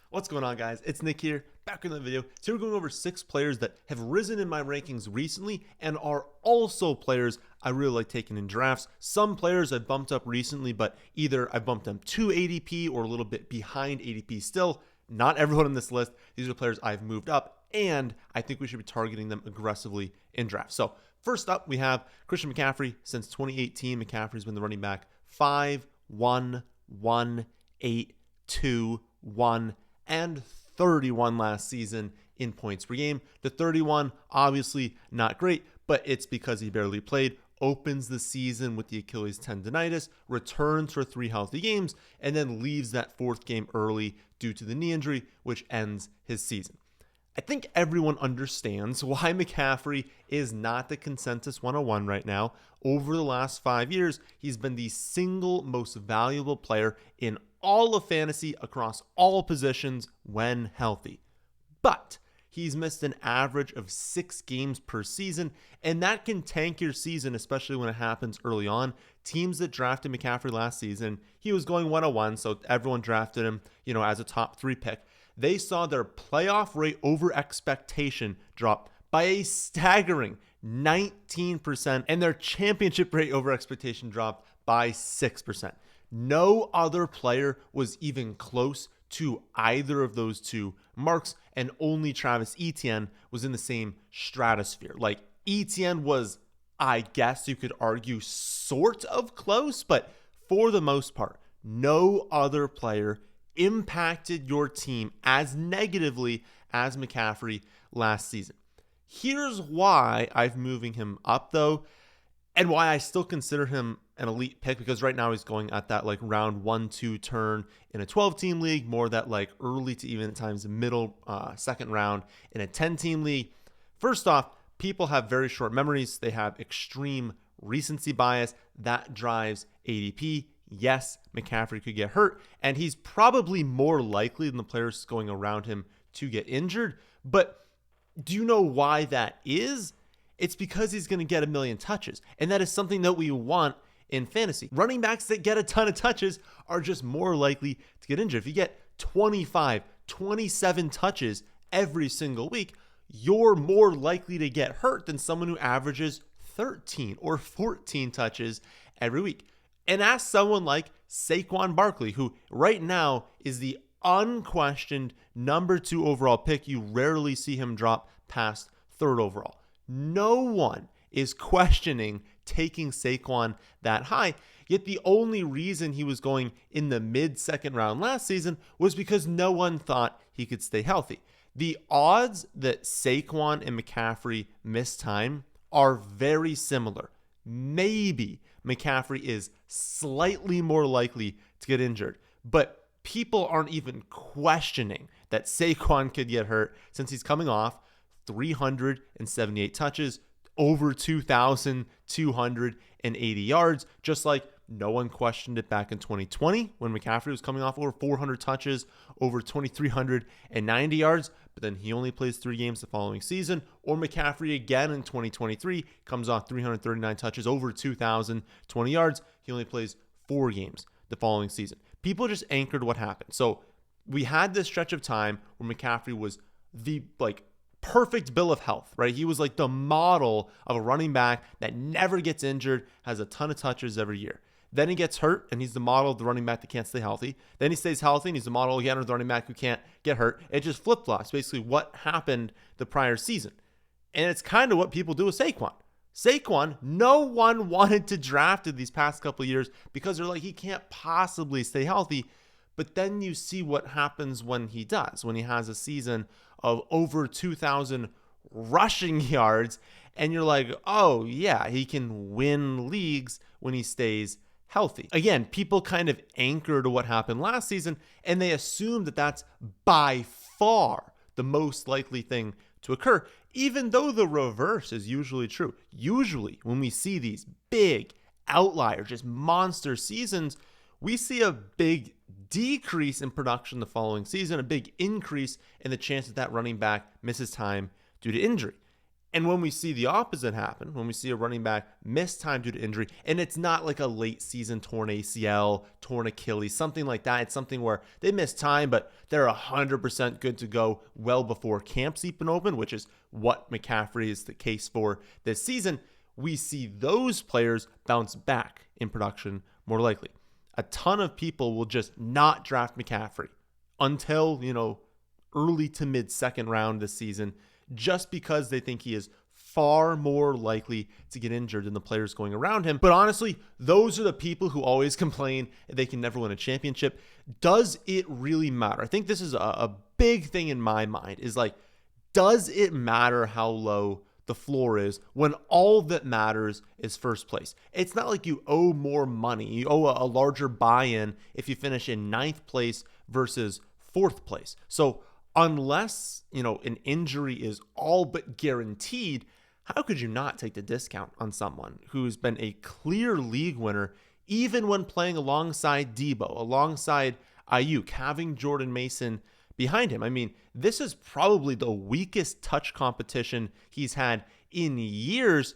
What's going on, guys? It's Nick here, back in the video. Today we're going over 6 players that have risen in my rankings recently and are also players I really like taking in drafts. Some players I've bumped up recently, but either I bumped them to ADP or a little bit behind ADP still. Not everyone on this list. These are players I've moved up, and I think we should be targeting them aggressively in drafts. So first up, we have Christian McCaffrey. Since 2018, McCaffrey's been the running back 5, 1, 1, 8, 2, 1, and 31 last season in points per game. The 31, obviously not great, but it's because he barely played. Opens the season with the Achilles tendonitis, returns for 3 healthy games, and then leaves that 4th game early due to the knee injury, which ends his season. I think everyone understands why McCaffrey is not the consensus 101 right now. Over the last 5 years, he's been the single most valuable player in all of fantasy across all positions when healthy. But he's missed an average of 6 games per season, and that can tank your season, especially when it happens early on. Teams that drafted McCaffrey last season, he was going 101, so everyone drafted him, as a top 3 pick. They saw their playoff rate over expectation drop by a staggering 19%, and their championship rate over expectation dropped by 6%. No other player was even close to either of those two marks, and only Travis Etienne was in the same stratosphere. Like, Etienne was, I guess you could argue, sort of close, but for the most part, no other player impacted your team as negatively as McCaffrey last season. Here's why I'm moving him up, though, and why I still consider him an elite pick, because right now he's going at that round 1-2 turn in a 12-team league, more that early to even at times middle second round in a 10-team league. First off, people have very short memories. They have extreme recency bias that drives ADP. Yes, McCaffrey could get hurt, and he's probably more likely than the players going around him to get injured. But do you know why that is? It's because he's going to get a million touches, and that is something that we want in fantasy. Running backs that get a ton of touches are just more likely to get injured. If you get 25, 27 touches every single week, you're more likely to get hurt than someone who averages 13 or 14 touches every week. And ask someone like Saquon Barkley, who right now is the unquestioned number 2 overall pick. You rarely see him drop past 3rd overall. No one is questioning taking Saquon that high, yet the only reason he was going in the mid-second round last season was because no one thought he could stay healthy. The odds that Saquon and McCaffrey miss time are very similar. Maybe McCaffrey is slightly more likely to get injured, but people aren't even questioning that Saquon could get hurt since he's coming off 378 touches, over 2,280 yards, just like no one questioned it back in 2020 when McCaffrey was coming off over 400 touches, over 2,390 yards, but then he only plays 3 games the following season. Or McCaffrey again in 2023 comes off 339 touches, over 2,020 yards. He only plays 4 games the following season. People just anchored what happened. So we had this stretch of time where McCaffrey was the perfect bill of health, right? He was the model of a running back that never gets injured, has a ton of touches every year. Then he gets hurt, and he's the model of the running back that can't stay healthy. Then he stays healthy, and he's the model again of the running back who can't get hurt. It just flip-flops, basically what happened the prior season. And it's kind of what people do with Saquon. Saquon, no one wanted to draft him these past couple of years because they're like, he can't possibly stay healthy. But then you see what happens when he does, when he has a season of over 2,000 rushing yards, and you're like, oh yeah, he can win leagues when he stays healthy. Again, people kind of anchor to what happened last season, and they assume that that's by far the most likely thing to occur, even though the reverse is usually true. Usually, when we see these big outliers, just monster seasons, we see a big decrease in production the following season, a big increase in the chance that that running back misses time due to injury. And when we see the opposite happen, when we see a running back miss time due to injury, and it's not like a late season torn ACL, torn Achilles, something like that. It's something where they miss time, but they're 100% good to go well before camp's even open, which is what McCaffrey is the case for this season. We see those players bounce back in production more likely. A ton of people will just not draft McCaffrey until, early to mid second round this season, just because they think he is far more likely to get injured than the players going around him. But honestly, those are the people who always complain they can never win a championship. Does it really matter? I think this is a big thing in my mind, is like, does it matter how low the floor is when all that matters is first place? It's not like you owe more money. You owe a larger buy-in if you finish in 9th place versus 4th place. So unless, an injury is all but guaranteed, how could you not take the discount on someone who's been a clear league winner, even when playing alongside Debo, alongside Ayuk, having Jordan Mason behind him? I mean, this is probably the weakest touch competition he's had in years,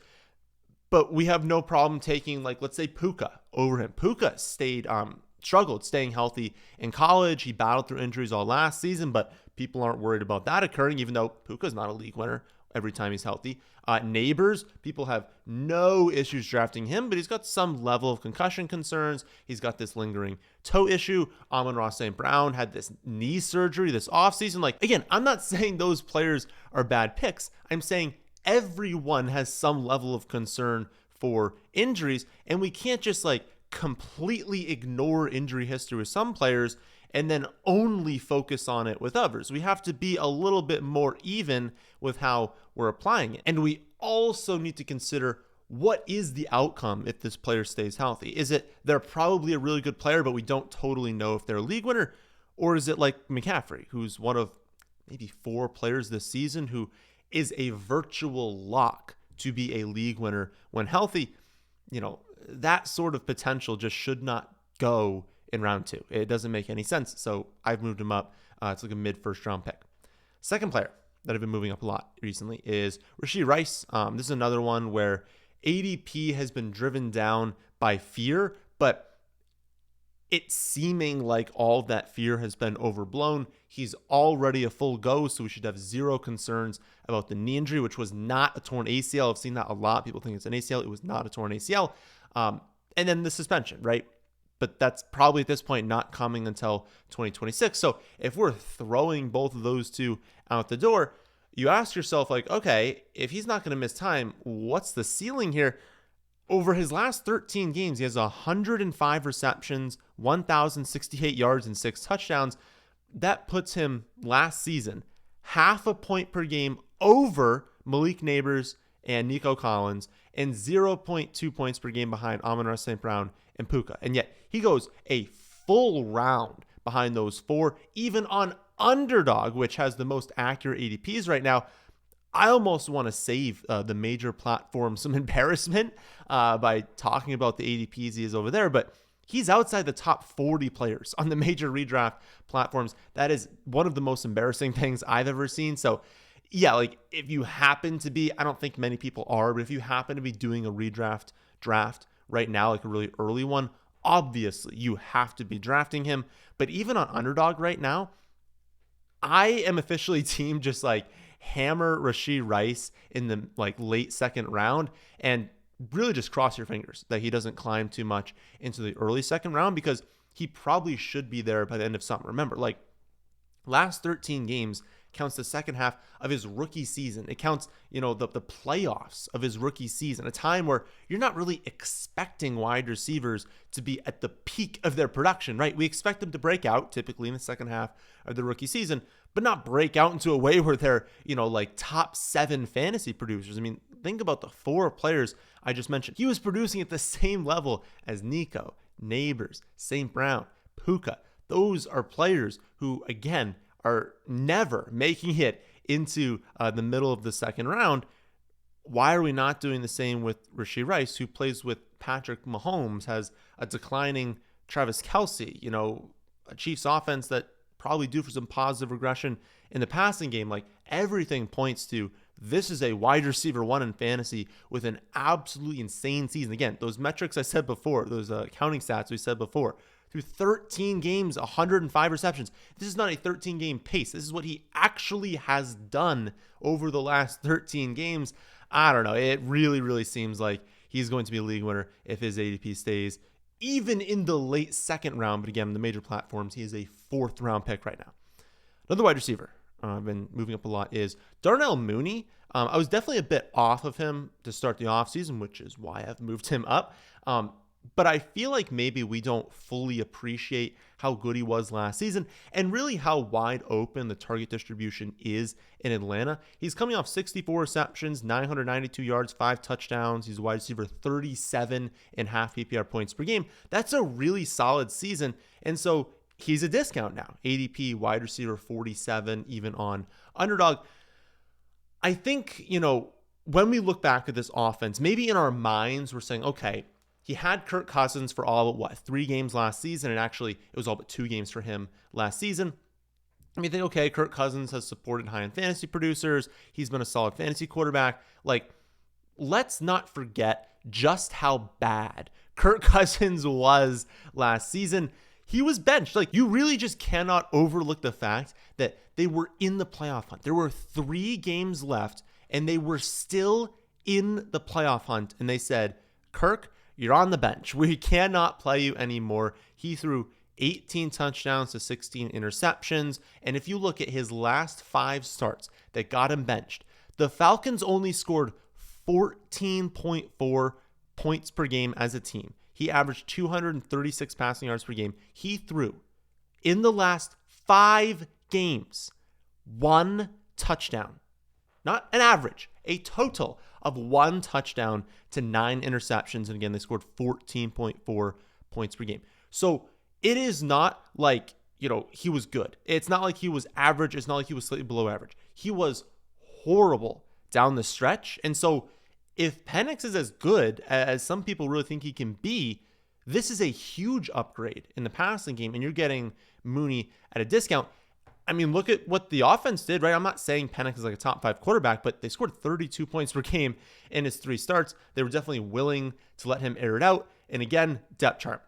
but we have no problem taking, let's say, Puka over him. Puka struggled staying healthy in college. He battled through injuries all last season, but people aren't worried about that occurring, even though Puka's not a league winner every time he's healthy. Neighbors, people have no issues drafting him, but he's got some level of concussion concerns. He's got this lingering toe issue. Amon-Ra St. Brown had this knee surgery this offseason. Again, I'm not saying those players are bad picks. I'm saying everyone has some level of concern for injuries, and we can't just completely ignore injury history with some players and then only focus on it with others. We have to be a little bit more even with how we're applying it. And we also need to consider, what is the outcome if this player stays healthy? Is it they're probably a really good player, but we don't totally know if they're a league winner? Or is it like McCaffrey, who's one of maybe 4 players this season who is a virtual lock to be a league winner when healthy? That sort of potential just should not go in round 2. It doesn't make any sense. So I've moved him up. It's like a mid-first round pick. Second player that I've been moving up a lot recently is Rashee Rice. This is another one where ADP has been driven down by fear, but it's seeming like all that fear has been overblown. He's already a full go, so we should have zero concerns about the knee injury, which was not a torn ACL. I've seen that a lot. People think it's an ACL. It was not a torn ACL. And then the suspension, right? But that's probably at this point not coming until 2026. So if we're throwing both of those two out the door, you ask yourself, okay, if he's not going to miss time, what's the ceiling here? Over his last 13 games, he has 105 receptions, 1,068 yards, and 6 touchdowns. That puts him last season half a point per game over Malik Neighbors and Nico Collins, and 0.2 points per game behind Amon-Ra St. Brown and Puka. And yet he goes a full round behind those 4, even on Underdog, which has the most accurate ADPs right now. I almost want to save the major platform some embarrassment by talking about the ADPs he is over there, but he's outside the top 40 players on the major redraft platforms. That is one of the most embarrassing things I've ever seen. So yeah, if you happen to be, I don't think many people are, but if you happen to be doing a redraft draft right now, a really early one, obviously you have to be drafting him. But even on Underdog right now, I am officially team just hammer Rashee Rice in the late second round and really just cross your fingers that he doesn't climb too much into the early second round, because he probably should be there by the end of summer. Remember, last 13 games counts the second half of his rookie season. It counts, the playoffs of his rookie season, a time where you're not really expecting wide receivers to be at the peak of their production, right? We expect them to break out typically in the second half of the rookie season, but not break out into a way where they're, top 7 fantasy producers. I mean, think about the 4 players I just mentioned. He was producing at the same level as Nico, Neighbors, St. Brown, Puka. Those are players who, again, are never making it into the middle of the second round. Why are we not doing the same with Rashee Rice, who plays with Patrick Mahomes, has a declining Travis Kelce, a Chiefs offense that probably due for some positive regression in the passing game? Everything points to this is a wide receiver one in fantasy with an absolutely insane season. Again, those metrics I said before, those counting stats we said before, through 13 games, 105 receptions. This is not a 13-game pace. This is what he actually has done over the last 13 games. I don't know. It really, really seems like he's going to be a league winner if his ADP stays even in the late second round. But again, on the major platforms, he is a fourth-round pick right now. Another wide receiver I've been moving up a lot is Darnell Mooney. I was definitely a bit off of him to start the offseason, which is why I've moved him up. But I feel like maybe we don't fully appreciate how good he was last season and really how wide open the target distribution is in Atlanta. He's coming off 64 receptions, 992 yards, 5 touchdowns. He's a wide receiver, 37.5 PPR points per game. That's a really solid season. And so he's a discount now. ADP wide receiver 47, even on Underdog. I think, when we look back at this offense, maybe in our minds, we're saying, okay, he had Kirk Cousins for all but 3 games last season, and actually it was all but 2 games for him last season. I mean, think, okay, Kirk Cousins has supported high-end fantasy producers. He's been a solid fantasy quarterback. Let's not forget just how bad Kirk Cousins was last season. He was benched. You really just cannot overlook the fact that they were in the playoff hunt. There were 3 games left, and they were still in the playoff hunt, and they said, Kirk, you're on the bench. We cannot play you anymore. He threw 18 touchdowns to 16 interceptions. And if you look at his last 5 starts that got him benched, the Falcons only scored 14.4 points per game as a team. He averaged 236 passing yards per game. He threw, in the last 5 games, 1 touchdown. Not an average, a total of 1 touchdown to 9 interceptions. And again, they scored 14.4 points per game. So it is not like, he was good. It's not like he was average. It's not like he was slightly below average. He was horrible down the stretch. And so if Penix is as good as some people really think he can be, this is a huge upgrade in the passing game. And you're getting Mooney at a discount. I mean, look at what the offense did, right? I'm not saying Penix is like a top 5 quarterback, but they scored 32 points per game in his 3 starts. They were definitely willing to let him air it out. And again, depth chart.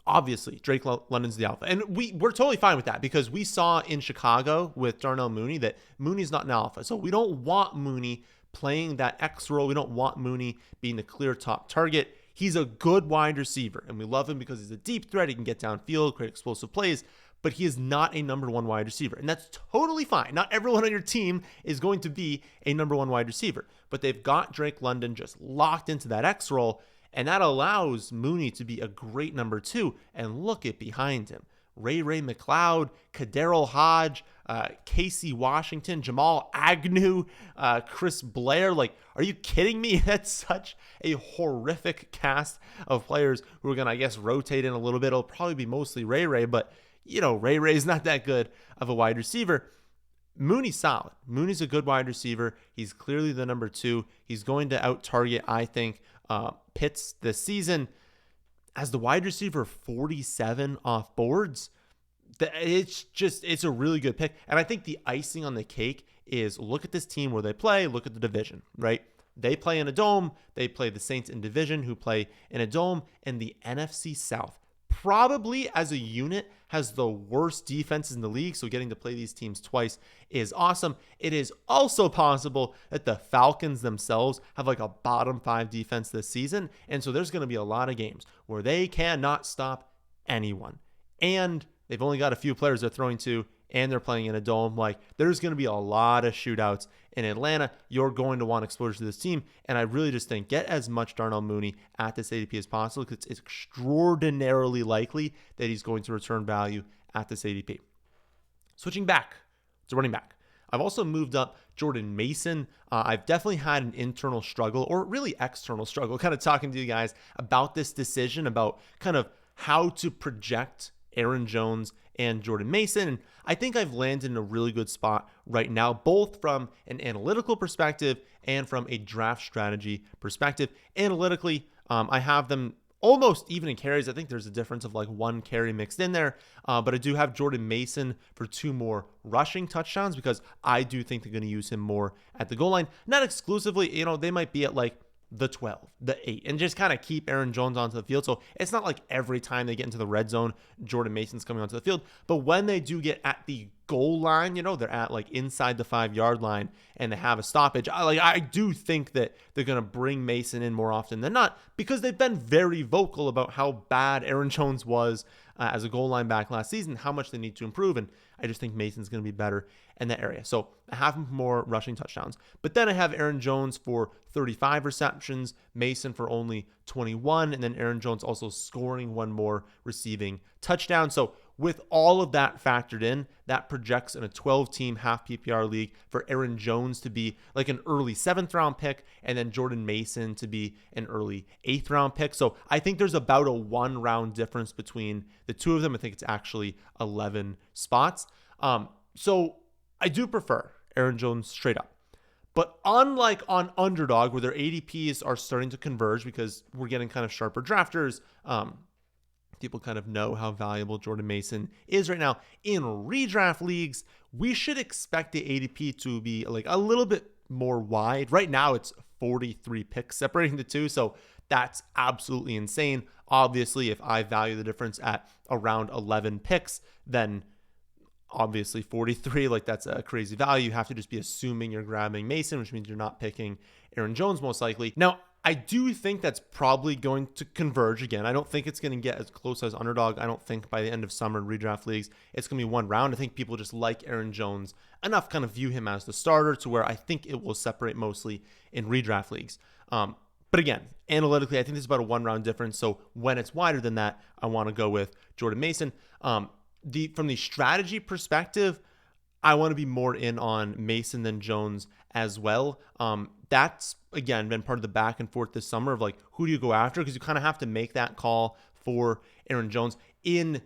Obviously, Drake London's the alpha. And we're totally fine with that because we saw in Chicago with Darnell Mooney that Mooney's not an alpha. So we don't want Mooney playing that X role. We don't want Mooney being the clear top target. He's a good wide receiver, and we love him because he's a deep threat. He can get downfield, create explosive plays. But he is not a number 1 wide receiver. And that's totally fine. Not everyone on your team is going to be a number 1 wide receiver. But they've got Drake London just locked into that X role. And that allows Mooney to be a great number 2. And look at behind him. Ray McLeod, Kaderil Hodge, Casey Washington, Jamal Agnew, Chris Blair. Are you kidding me? That's such a horrific cast of players who are going to, I guess, rotate in a little bit. It'll probably be mostly Ray, but Ray's not that good of a wide receiver. Mooney's solid. Mooney's a good wide receiver. He's clearly the number 2. He's going to out-target, I think, Pitts this season. As the wide receiver 47 off boards, it's a really good pick. And I think the icing on the cake is look at this team where they play, look at the division, right? They play in a dome. They play the Saints in division who play in a dome, and the NFC South probably as a unit has the worst defenses in the league. So getting to play these teams twice is awesome. It is also possible that the Falcons themselves have a bottom 5 defense this season. And so there's going to be a lot of games where they cannot stop anyone. And they've only got a few players they're throwing to, and they're playing in a dome. There's going to be a lot of shootouts in Atlanta. You're going to want exposure to this team. And I really just think get as much Darnell Mooney at this ADP as possible because it's extraordinarily likely that he's going to return value at this ADP. Switching back to running back. I've also moved up Jordan Mason. I've definitely had an internal struggle, or really external struggle, kind of talking to you guys about this decision, about kind of how to project Aaron Jones and Jordan Mason. And I think I've landed in a really good spot right now, both from an analytical perspective and from a draft strategy perspective. Analytically, I have them almost even in carries. I think there's a difference of like 1 carry mixed in there. But I do have Jordan Mason for 2 more rushing touchdowns because I do think they're going to use him more at the goal line. Not exclusively, they might be at like the 12, the 8, and just kind of keep Aaron Jones onto the field. So it's not like every time they get into the red zone, Jordan Mason's coming onto the field. But when they do get at the goal line, they're at like inside the 5-yard line and they have a stoppage, I do think that they're going to bring Mason in more often than not because they've been very vocal about how bad Aaron Jones was as a goal line back last season, how much they need to improve. And I just think Mason's going to be better in that area. So I have him for more rushing touchdowns. But then I have Aaron Jones for 35 receptions, Mason for only 21, and then Aaron Jones also scoring 1 more receiving touchdown. So with all of that factored in, that projects in a 12-team half PPR league for Aaron Jones to be like an early 7th-round pick and then Jordan Mason to be an early 8th-round pick. So I think there's about a 1-round difference between the two of them. I think it's actually 11 spots. So I do prefer Aaron Jones straight up. But unlike on Underdog, where their ADPs are starting to converge because we're getting kind of sharper drafters, people kind of know how valuable Jordan Mason is right now. In redraft leagues, we should expect the ADP to be like a little bit more wide. Right now, it's 43 picks separating the two, so that's absolutely insane. Obviously, if I value the difference at around 11 picks, then obviously 43, like that's a crazy value. You have to just be assuming you're grabbing Mason, which means you're not picking Aaron Jones most likely. Now, I do think that's probably going to converge again. I don't think it's going to get as close as Underdog. I don't think by the end of summer in redraft leagues, it's going to be 1 round. I think people just like Aaron Jones enough, kind of view him as the starter to where I think it will separate mostly in redraft leagues. But again, analytically, I think there's about a 1-round difference. So when it's wider than that, I want to go with Jordan Mason. From the strategy perspective, I want to be more in on Mason than Jones as well. That's, again, been part of the back and forth this summer of like, who do you go after? Because you kind of have to make that call for Aaron Jones in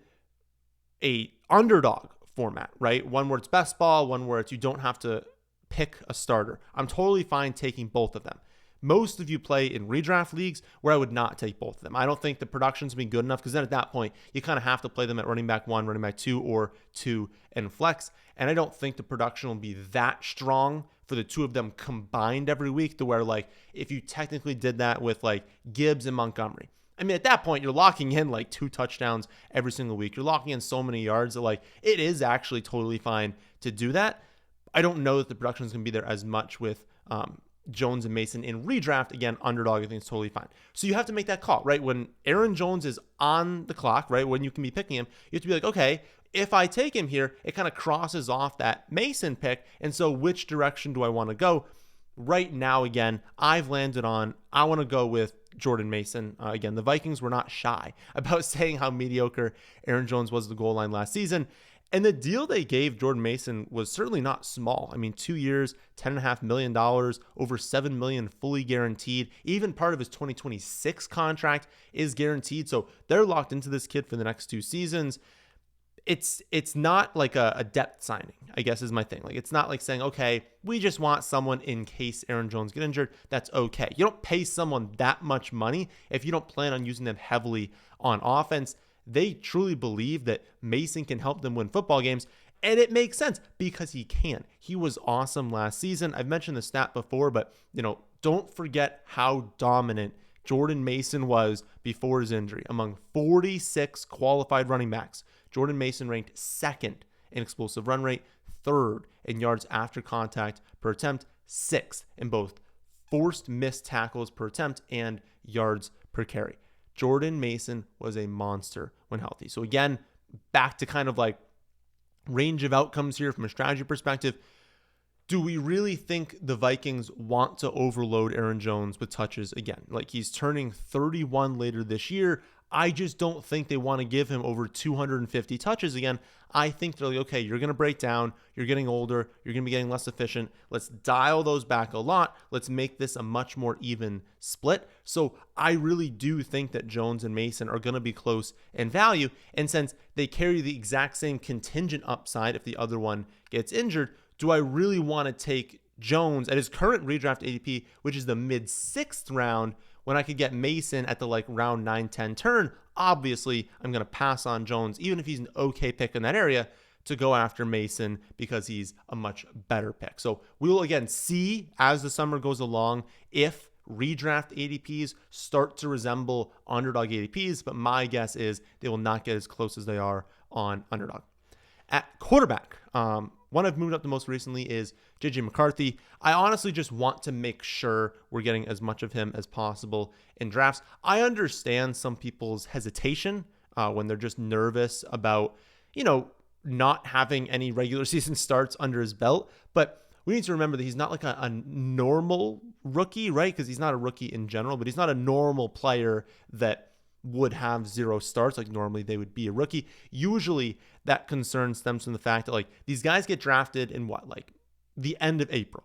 a Underdog format, right? One where it's best ball, one where it's you don't have to pick a starter. I'm totally fine taking both of them. Most of you play in redraft leagues where I would not take both of them. I don't think the production's been good enough because then at that point, you kind of have to play them at running back 1, running back 2, or 2 and flex. And I don't think the production will be that strong for the two of them combined every week to where like if you technically did that with like Gibbs and Montgomery. I mean, at that point, you're locking in like 2 touchdowns every single week. You're locking in so many yards that like it is actually totally fine to do that. I don't know that the production is going to be there as much with Jones and Mason in redraft. Again, Underdog, I think it's totally fine. So you have to make that call, right? When Aaron Jones is on the clock, right? When you can be picking him, you have to be like, okay, if I take him here, it kind of crosses off that Mason pick. And so which direction do I want to go? Right now, again, I've landed on, I want to go with Jordan Mason. Again, the Vikings were not shy about saying how mediocre Aaron Jones was at the goal line last season. And the deal they gave Jordan Mason was certainly not small. I mean, 2 years, $10.5 million, over $7 million fully guaranteed. Even part of his 2026 contract is guaranteed. So they're locked into this kid for the next 2 seasons. It's not like a depth signing, I guess is my thing. Like, it's not like saying, okay, we just want someone in case Aaron Jones get injured. That's okay. You don't pay someone that much money if you don't plan on using them heavily on offense. They truly believe that Mason can help them win football games, and it makes sense because he can. He was awesome last season. I've mentioned the stat before, but don't forget how dominant Jordan Mason was before his injury. Among 46 qualified running backs, Jordan Mason ranked 2nd in explosive run rate, 3rd in yards after contact per attempt, 6th in both forced missed tackles per attempt and yards per carry. Jordan Mason was a monster when healthy. So again, back to kind of like range of outcomes here from a strategy perspective. Do we really think the Vikings want to overload Aaron Jones with touches again? Like, he's turning 31 later this year. I just don't think they want to give him over 250 touches again. I think they're like, okay, you're going to break down. You're getting older. You're going to be getting less efficient. Let's dial those back a lot. Let's make this a much more even split. So I really do think that Jones and Mason are going to be close in value. And since they carry the exact same contingent upside if the other one gets injured, do I really want to take Jones at his current redraft ADP, which is the mid-6th round, when I could get Mason at the like round 9-10 turn, obviously I'm going to pass on Jones, even if he's an okay pick in that area, to go after Mason because he's a much better pick. So we will again see as the summer goes along if redraft ADPs start to resemble underdog ADPs, but my guess is they will not get as close as they are on underdog. At quarterback, one I've moved up the most recently is JJ McCarthy. I honestly just want to make sure we're getting as much of him as possible in drafts. I understand some people's hesitation when they're just nervous about, not having any regular season starts under his belt, but we need to remember that he's not like a normal rookie, right? Because he's not a rookie in general, but he's not a normal player that would have 0 starts like normally they would be a rookie. Usually that concern stems from the fact that like these guys get drafted in the end of April.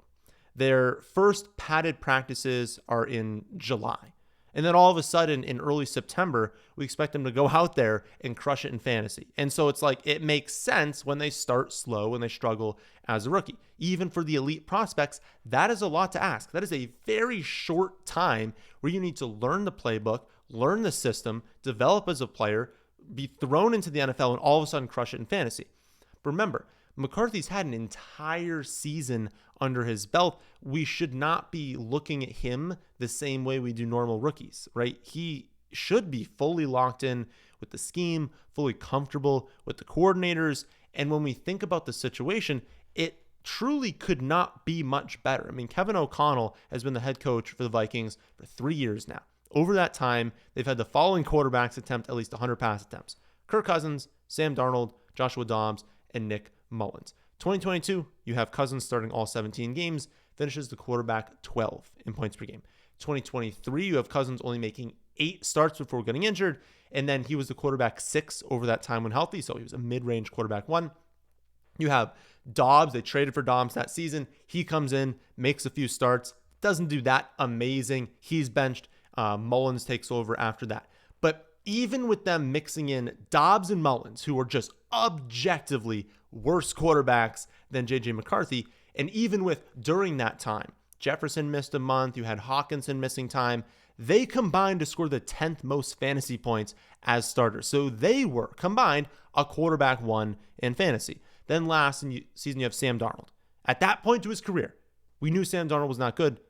Their first padded practices are in July. And then all of a sudden in early September, we expect them to go out there and crush it in fantasy. And so it's like, it makes sense when they start slow, when they struggle as a rookie. Even for the elite prospects, that is a lot to ask. That is a very short time where you need to learn the playbook, learn the system, develop as a player, be thrown into the NFL, and all of a sudden crush it in fantasy. But remember, McCarthy's had an entire season under his belt. We should not be looking at him the same way we do normal rookies, right? He should be fully locked in with the scheme, fully comfortable with the coordinators. And when we think about the situation, it truly could not be much better. I mean, Kevin O'Connell has been the head coach for the Vikings for 3 years now. Over that time, they've had the following quarterbacks attempt at least 100 pass attempts: Kirk Cousins, Sam Darnold, Joshua Dobbs, and Nick Mullins. 2022, you have Cousins starting all 17 games, finishes the quarterback 12 in points per game. 2023, you have Cousins only making 8 starts before getting injured, and then he was the quarterback 6 over that time when healthy, so he was a mid-range quarterback 1. You have Dobbs. They traded for Dobbs that season. He comes in, makes a few starts, doesn't do that amazing. He's benched. Mullins takes over after that. But even with them mixing in Dobbs and Mullins, who are just objectively worse quarterbacks than JJ McCarthy, and even with during that time, Jefferson missed a month, you had Hawkinson missing time, they combined to score the 10th most fantasy points as starters. So they were combined a quarterback 1 in fantasy. Then last season, you have Sam Darnold. At that point to his career, we knew Sam Darnold was not good.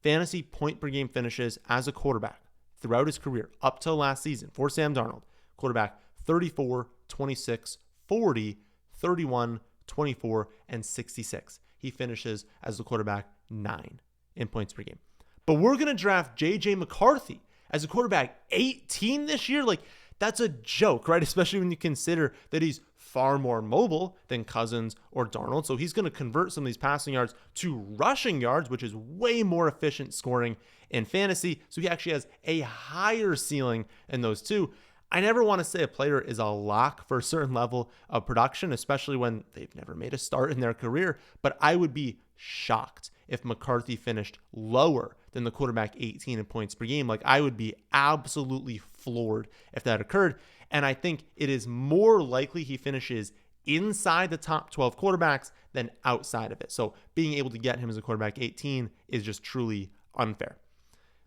Fantasy point per game finishes as a quarterback throughout his career up till last season for Sam Darnold. Quarterback 34, 26, 40, 31, 24, and 66. He finishes as the quarterback 9 in points per game. But we're going to draft JJ McCarthy as a quarterback 18 this year. Like, that's a joke, right? Especially when you consider that he's far more mobile than Cousins or Darnold. So he's going to convert some of these passing yards to rushing yards, which is way more efficient scoring in fantasy. So he actually has a higher ceiling in those two. I never want to say a player is a lock for a certain level of production, especially when they've never made a start in their career. But I would be shocked if McCarthy finished lower than the quarterback 18 in points per game. Like, I would be absolutely floored if that occurred. And I think it is more likely he finishes inside the top 12 quarterbacks than outside of it. So being able to get him as a quarterback 18 is just truly unfair.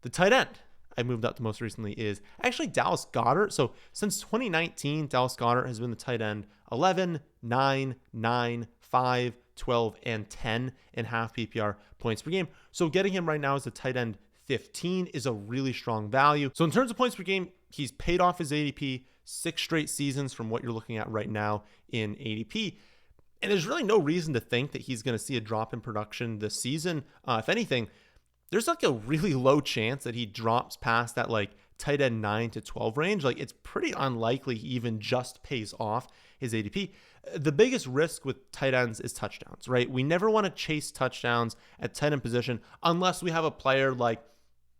The tight end I moved up to most recently is actually Dallas Goedert. So since 2019, Dallas Goedert has been the tight end 11, 9, 9, 5, 12, and 10 in half PPR points per game. So getting him right now as a tight end 15 is a really strong value. So in terms of points per game, he's paid off his ADP 6 straight seasons from what you're looking at right now in ADP. And there's really no reason to think that he's going to see a drop in production this season. If anything, there's like a really low chance that he drops past that like tight end 9 to 12 range. Like, it's pretty unlikely he even just pays off his ADP. The biggest risk with tight ends is touchdowns, right? We never want to chase touchdowns at tight end position unless we have a player like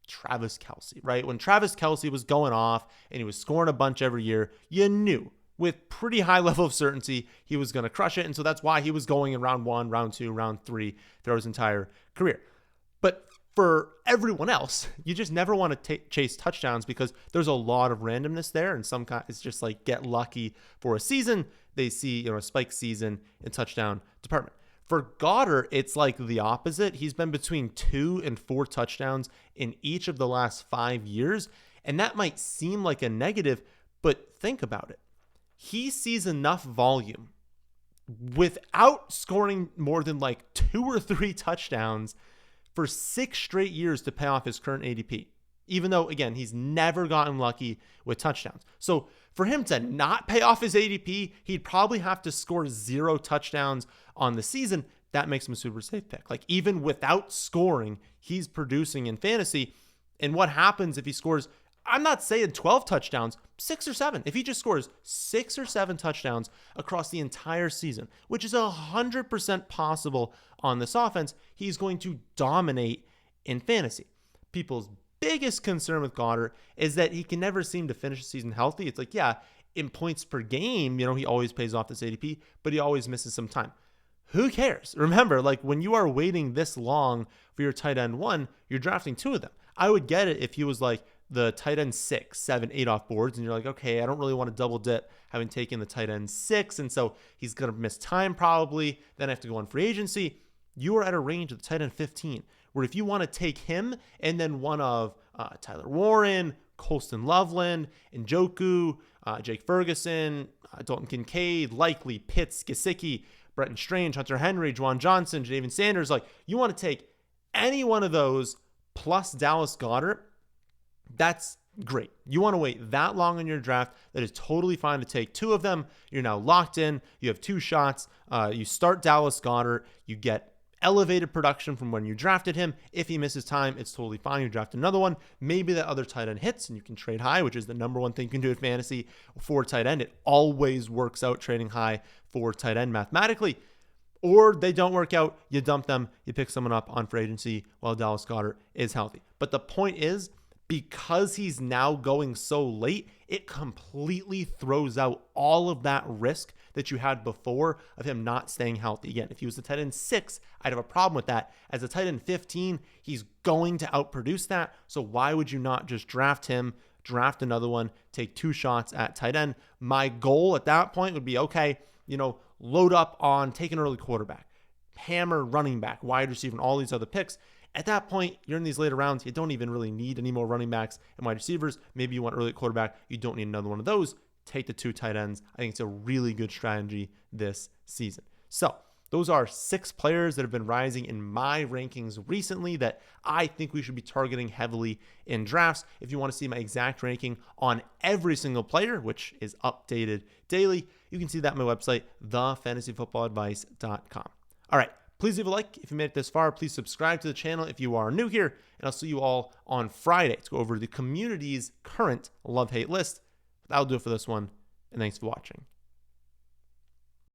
Travis Kelce, right? When Travis Kelce was going off and he was scoring a bunch every year, you knew with pretty high level of certainty he was going to crush it. And so that's why he was going in round 1, round 2, round 3 throughout his entire career. But for everyone else, you just never want to chase touchdowns because there's a lot of randomness there. And some guys, it's just like get lucky for a season. They see, a spike season in touchdown department. For Goedert, it's like the opposite. He's been between 2 and 4 touchdowns in each of the last 5 years. And that might seem like a negative, but think about it. He sees enough volume without scoring more than like 2 or 3 touchdowns for 6 straight years to pay off his current ADP. Even though, again, he's never gotten lucky with touchdowns. So for him to not pay off his ADP, he'd probably have to score 0 touchdowns on the season. That makes him a super safe pick. Like, even without scoring, he's producing in fantasy. And what happens if he scores, I'm not saying 12 touchdowns, 6 or 7. If he just scores 6 or 7 touchdowns across the entire season, which is 100% possible on this offense, he's going to dominate in fantasy. People's biggest concern with Goedert is that he can never seem to finish the season healthy. It's like, yeah, in points per game, he always pays off this ADP, but he always misses some time. Who cares? Remember, like, when you are waiting this long for your tight end 1, you're drafting 2 of them. I would get it if he was like the tight end 6, 7, 8 off boards, and you're like, okay, I don't really want to double dip having taken the tight end 6, and so he's going to miss time probably. Then I have to go on free agency. You are at a range of the tight end 15, where if you want to take him and then one of Tyler Warren, Colston Loveland, Njoku, Jake Ferguson, Dalton Kincaid, Likely, Pitts, Gesicki, Bretton Strange, Hunter Henry, Juwan Johnson, Jadavion Sanders, like, you want to take any one of those plus Dallas Goedert, that's great. You want to wait that long in your draft, that is totally fine to take 2 of them. You're now locked in. You have 2 shots. You start Dallas Goedert. You get elevated production from when you drafted him. If he misses time, it's totally fine. You draft another one. Maybe that other tight end hits and you can trade high, which is the number one thing you can do in fantasy for tight end. It always works out trading high for tight end mathematically. Or they don't work out, you dump them, you pick someone up on free agency while Dallas Goedert is healthy. But the point is, because he's now going so late, it completely throws out all of that risk that you had before of him not staying healthy. Again, if he was the tight end 6, I'd have a problem with that. As a tight end 15, he's going to outproduce that. So why would you not just draft him, draft another one, take 2 shots at tight end? My goal at that point would be, okay, load up on take an early quarterback, hammer running back, wide receiver, and all these other picks. At that point, you're in these later rounds. You don't even really need any more running backs and wide receivers. Maybe you want early quarterback. You don't need another one of those. Take the 2 tight ends. I think it's a really good strategy this season. So those are 6 players that have been rising in my rankings recently that I think we should be targeting heavily in drafts. If you want to see my exact ranking on every single player, which is updated daily, you can see that on my website, thefantasyfootballadvice.com. All right. Please leave a like if you made it this far. Please subscribe to the channel if you are new here. And I'll see you all on Friday to go over the community's current love-hate list. That'll do it for this one. And thanks for watching.